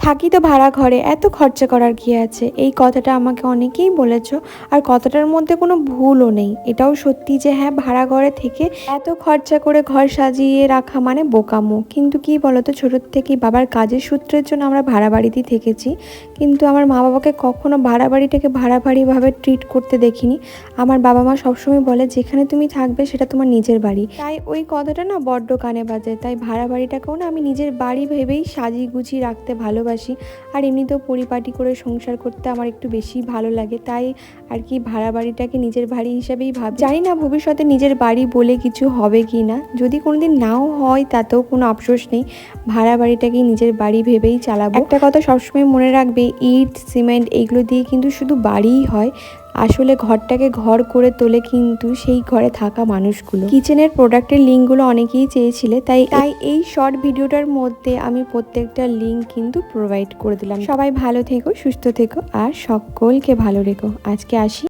থাকি তো ভাড়া ঘরে, এত খরচা করার কি আছে? এই কথাটা আমাকে অনেকেই বলেছো, আর কথাটার মধ্যে কোনো ভুলও নেই। এটাও সত্যি যে হ্যাঁ, ভাড়া ঘরে থেকে এত খরচা করে ঘর সাজিয়ে রাখা মানে বোকামো। কিন্তু কি বলতো, ছোটোর থেকেই বাবার কাজের সূত্রের জন্য আমরা ভাড়া বাড়িতেই থেকেছি, কিন্তু আমার মা বাবাকে কখনো ভাড়া বাড়িটাকে ভাড়া বাড়িভাবে ট্রিট করতে দেখিনি। আমার বাবা মা সবসময় বলে যেখানে তুমি থাকবে সেটা তোমার নিজের বাড়ি। তাই ওই কথাটা না বড্ড কানে বাজে। তাই ভাড়া বাড়িটাকেও না আমি নিজের বাড়ি ভেবেই সাজিয়ে গুছিয়ে রাখতে ভালোবাসি। আর এমনিতেও পরিপাটি করে সংসার করতে আমার একটু বেশি ভালো লাগে, তাই আর কি ভাড়া বাড়িটাকে নিজের বাড়ি হিসাবেই ভাবি। জানি না ভবিষ্যতে নিজের বাড়ি বলে কিছু হবে কি না, যদি কোনোদিন নাও হয় তাতেও কোনো আফসোস নেই, ভাড়া বাড়িটাকেই নিজের বাড়ি ভেবেই চালাবো। একটা কথা সবসময় মনে রাখবে, ইট সিমেন্ট এইগুলো দিয়ে কিন্তু শুধু বাড়িই হয়, আসলে ঘরটাকে ঘর করে তোলে কিন্তু সেই ঘরে থাকা মানুষগুলো। কিচেনের প্রোডাক্টের লিঙ্কগুলো অনেকেই চেয়েছিলে, তাই এই শর্ট ভিডিওটার মধ্যে আমি প্রত্যেকটা লিঙ্ক কিন্তু প্রোভাইড করে দিলাম। সবাই ভালো থেকো, সুস্থ থেকো, আর সকলকে ভালো রেখো। আজকে আসি।